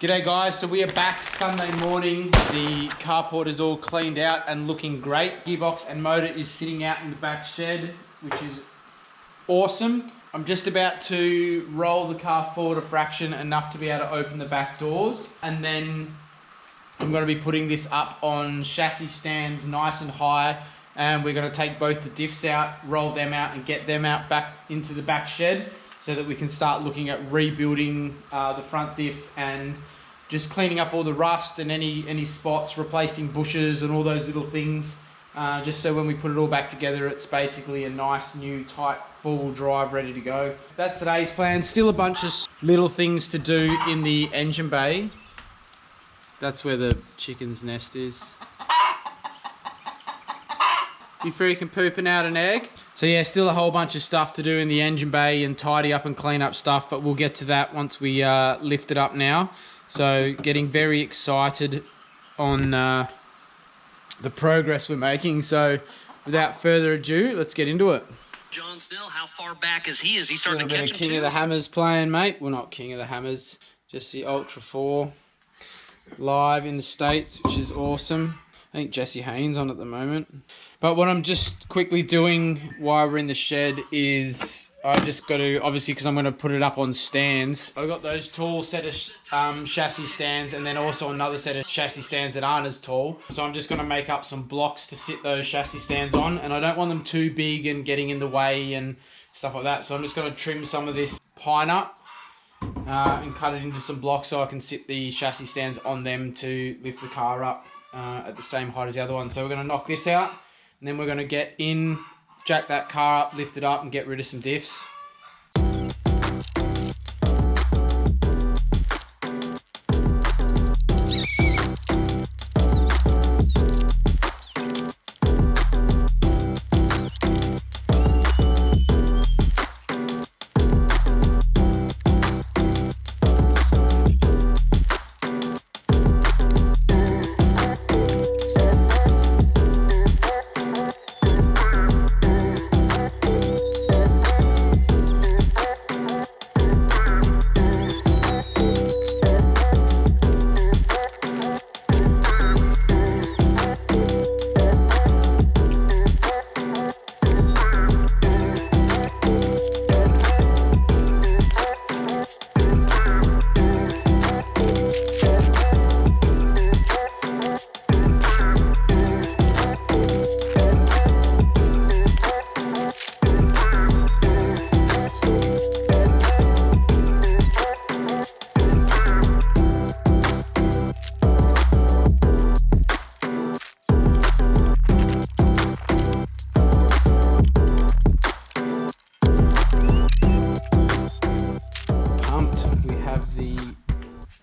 G'day guys, so we are back Sunday morning. The carport is all cleaned out and looking great. Gearbox and motor is sitting out in the back shed, which is awesome. I'm just about to roll the car forward a fraction enough to be able to open the back doors, and then I'm going to be putting this up on chassis stands nice and high, and we're going to take both the diffs out, roll them out and get them out back into the back shed so that we can start looking at rebuilding the front diff and just cleaning up all the rust and any spots, replacing bushes and all those little things, just so when we put it all back together it's basically a nice new tight four-wheel drive ready to go. That's today's plan. Still a bunch of little things to do in the engine bay. That's where the chicken's nest is. You freaking pooping out an egg? So yeah, still a whole bunch of stuff to do in the engine bay and tidy up and clean up stuff, but we'll get to that once we lift it up now. So getting very excited on the progress we're making. So without further ado, let's get into it. John Snell, how far back is he? Is he starting to catch him King of the Hammers playing, mate. Well, not King of the Hammers, just the Ultra 4 live in the States, which is awesome. I think Jesse Haynes on at the moment. But what I'm just quickly doing while we're in the shed is I just got to, obviously because I'm going to put it up on stands, I've got those tall set of chassis stands and then also another set of chassis stands that aren't as tall. So I'm just going to make up some blocks to sit those chassis stands on, and I don't want them too big and getting in the way and stuff like that. So I'm just going to trim some of this pine up and cut it into some blocks so I can sit the chassis stands on them to lift the car up at the same height as the other one. So we're going to knock this out, and then we're going to get in, jack that car up, lift it up and get rid of some diffs.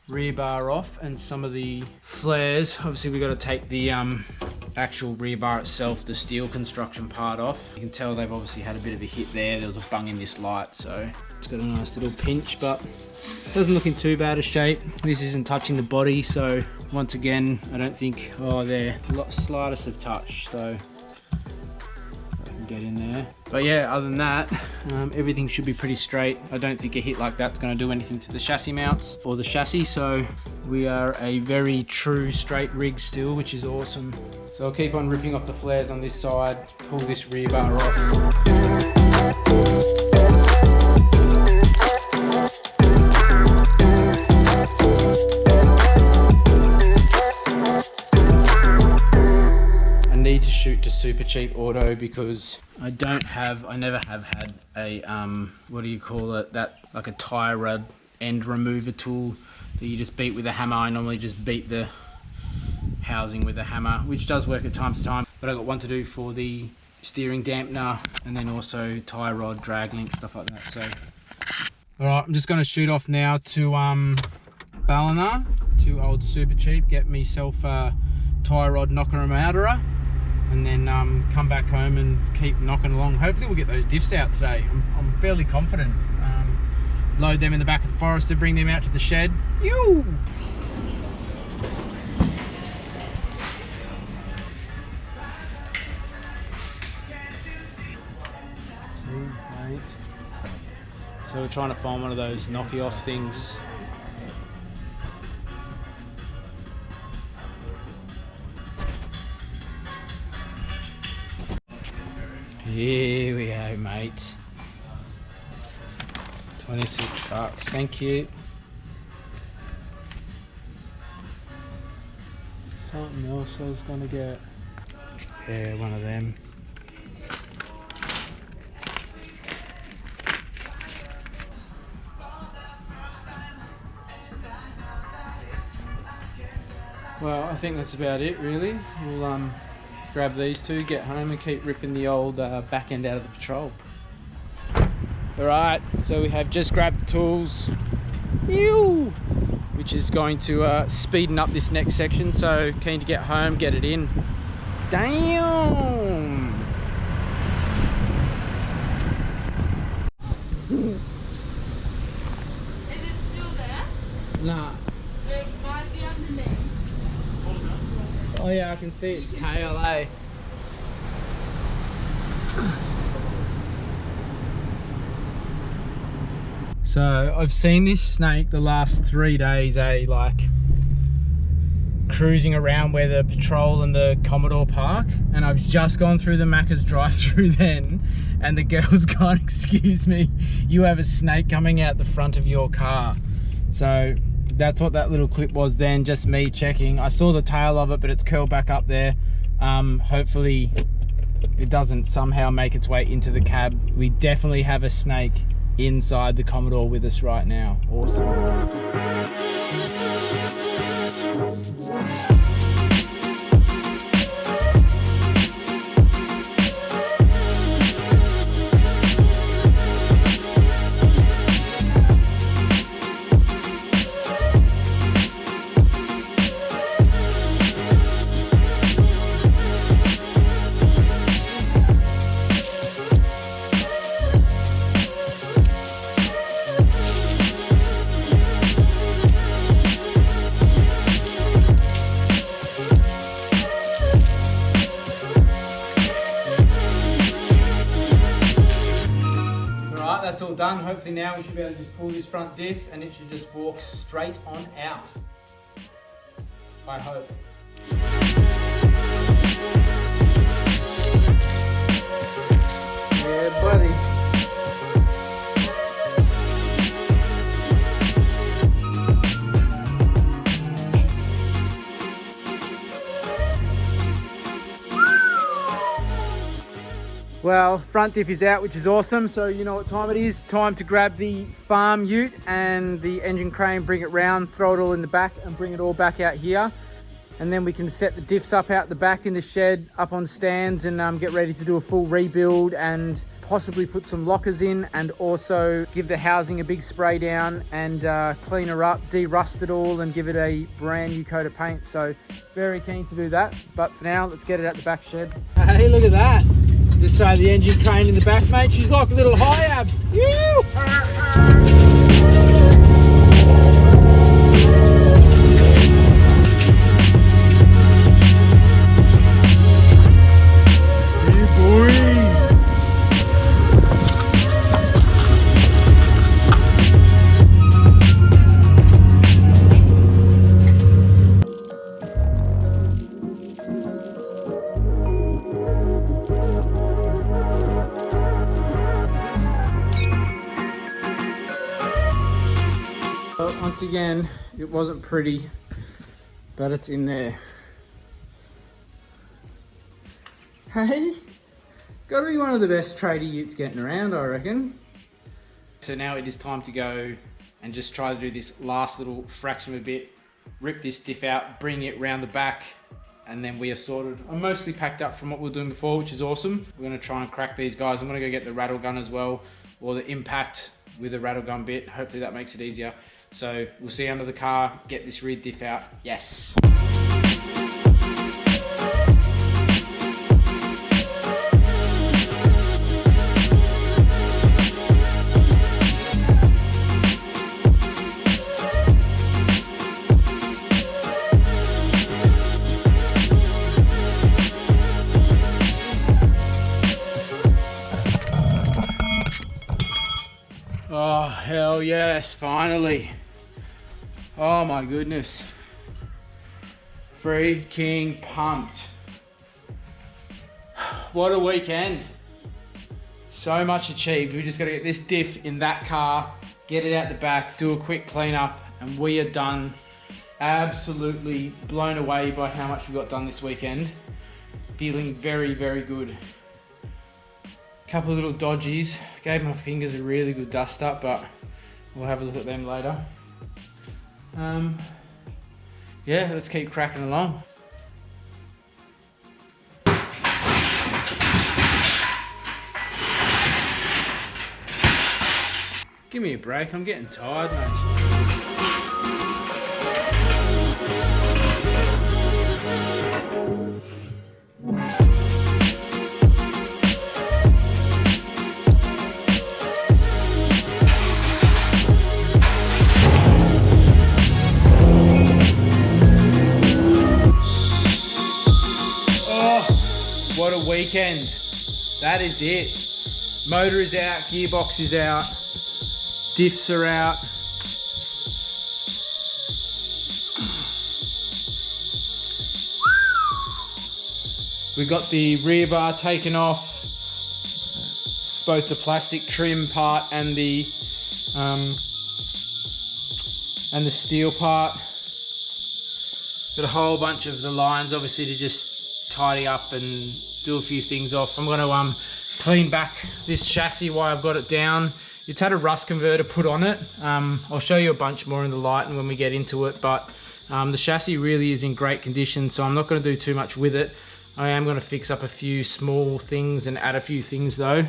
Rear bar off and some of the flares. Obviously we've got to take the actual rear bar itself, the steel construction part off. You can tell they've obviously had a bit of a hit there. There was a bung in this light, so it's got a nice little pinch, but doesn't look in too bad a shape. This isn't touching the body, so once again I don't think, oh, they're slightest of touch, so I can get in there. But yeah, other than that, everything should be pretty straight. I don't think a hit like that's going to do anything to the chassis mounts or the chassis, so we are a very true straight rig still, which is awesome. So I'll keep on ripping off the flares on this side, pull this rear bar off. To super cheap auto because I never have had a what do you call it, that like a tie rod end remover tool that you just beat with a hammer. I normally just beat the housing with a hammer, which does work at times to time, but I got one to do for the steering dampener and then also tie rod, drag link, stuff like that. So all right, I'm just going to shoot off now to Ballina, to old Super Cheap, get myself a tie rod knocker and outerer, and then come back home and keep knocking along. Hopefully we'll get those diffs out today. I'm fairly confident. Load them in the back of the Forester, bring them out to the shed. Yoo! So we're trying to find one of those knocky off things. Here we go, mate. 26 bucks, thank you. Something else I was gonna get. Yeah, one of them. Well, I think that's about it really. We'll grab these two, get home and keep ripping the old back end out of the Patrol. Alright, so we have just grabbed the tools, which is going to speeden up this next section, so keen to get home, get it in. Damn! Is it still there? Nah. It might be underneath. Oh yeah, I can see its tail, eh? So I've seen this snake the last 3 days, like cruising around where the Patrol and the Commodore park, and I've just gone through the Macca's drive-through then, and the girl's gone, excuse me, you have a snake coming out the front of your car. So that's what that little clip was then, just me checking. I saw the tail of it, but it's curled back up there. Hopefully it doesn't somehow make its way into the cab. We definitely have a snake inside the Commodore with us right now. Awesome. That's all done. Hopefully now we should be able to just pull this front diff and it should just walk straight on out. I hope. Yeah, buddy. Well, front diff is out, which is awesome. So you know what time it is. Time to grab the farm ute and the engine crane, bring it round, throw it all in the back and bring it all back out here. And then we can set the diffs up out the back in the shed, up on stands, and get ready to do a full rebuild and possibly put some lockers in, and also give the housing a big spray down and clean her up, de-rust it all and give it a brand new coat of paint. So very keen to do that. But for now, let's get it out the back shed. Hey, look at that. Just throw the engine crane in the back, mate. She's like a little high-ab. Once again, it wasn't pretty, but it's in there. Hey, gotta be one of the best tradie utes getting around, I reckon. So now it is time to go and just try to do this last little fraction of a bit, rip this diff out, bring it round the back, and then we are sorted. I'm mostly packed up from what we were doing before, which is awesome. We're gonna try and crack these guys. I'm gonna go get the rattle gun as well, or the impact with a rattle gun bit. Hopefully that makes it easier. So we'll see under the car, get this rear diff out. Yes. Oh, hell yes, finally. Oh my goodness. Freaking pumped. What a weekend. So much achieved. We just got to get this diff in that car, get it out the back, do a quick cleanup, and we are done. Absolutely blown away by how much we got done this weekend. Feeling very, very good. Couple of little dodgies. Gave my fingers a really good dust up, but we'll have a look at them later. Yeah, let's keep cracking along. Give me a break, I'm getting tired, mate. What a weekend. That is it. Motor is out, gearbox is out, diffs are out. We got the rear bar taken off, both the plastic trim part and the steel part. Got a whole bunch of the lines obviously to just tidy up and do a few things off. I'm gonna clean back this chassis while I've got it down. It's had a rust converter put on it. I'll show you a bunch more in the light and when we get into it, but the chassis really is in great condition, so I'm not gonna do too much with it. I am gonna fix up a few small things and add a few things though.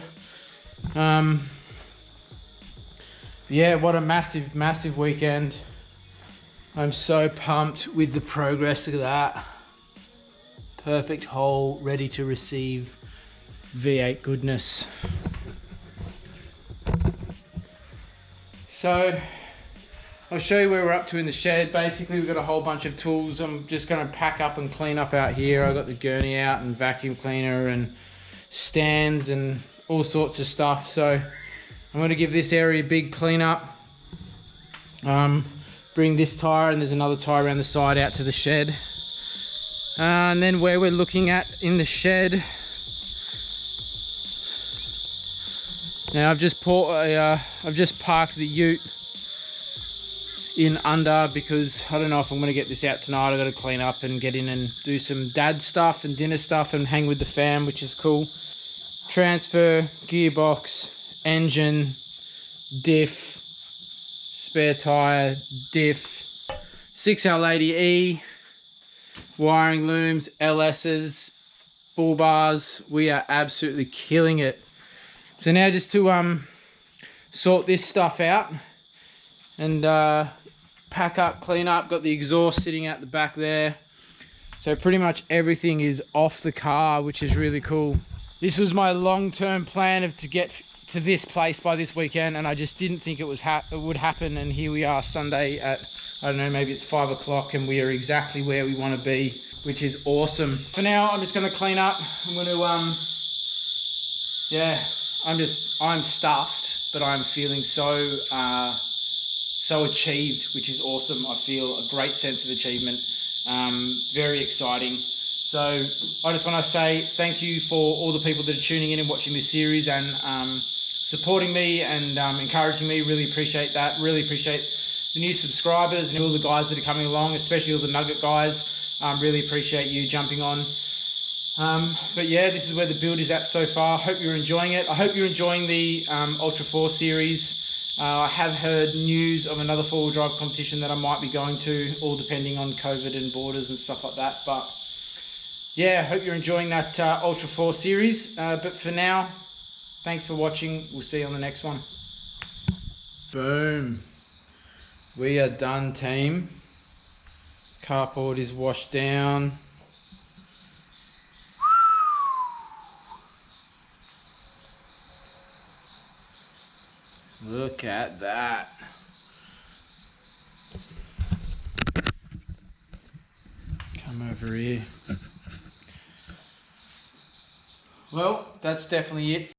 Yeah, what a massive, massive weekend. I'm so pumped with the progress of that. Perfect hole, ready to receive V8 goodness. So, I'll show you where we're up to in the shed. Basically, we've got a whole bunch of tools. I'm just gonna pack up and clean up out here. I've got the gurney out and vacuum cleaner and stands and all sorts of stuff. So, I'm gonna give this area a big clean up. Bring this tire, and there's another tire around the side out to the shed. And then where we're looking at in the shed. Now I've just parked the ute in under because I don't know if I'm gonna get this out tonight. I've got to clean up and get in and do some dad stuff and dinner stuff and hang with the fam, which is cool. Transfer, gearbox, engine, diff, spare tire, diff, 6L80E, wiring looms, LS's, bull bars. We are absolutely killing it. So now just to sort this stuff out and pack up, clean up. Got the exhaust sitting out the back there. So pretty much everything is off the car, which is really cool. This was my long-term plan to get to this place by this weekend, and I just didn't think it would happen. And here we are Sunday at, I don't know, maybe it's 5 o'clock, and we are exactly where we want to be, which is awesome. For now, I'm just going to clean up. I'm going to, yeah, I'm stuffed, but I'm feeling so achieved, which is awesome. I feel a great sense of achievement. Very exciting. So I just want to say thank you for all the people that are tuning in and watching this series and supporting me and encouraging me. Really appreciate that. Really appreciate the new subscribers and all the guys that are coming along, especially all the Nugget guys. Really appreciate you jumping on. But yeah, this is where the build is at so far. Hope you're enjoying it. I hope you're enjoying the Ultra 4 series. I have heard news of another four-wheel drive competition that I might be going to, all depending on COVID and borders and stuff like that. But yeah, I hope you're enjoying that Ultra 4 series. But for now, thanks for watching. We'll see you on the next one. Boom. We are done, team. Carport is washed down. Look at that. Come over here. Well, that's definitely it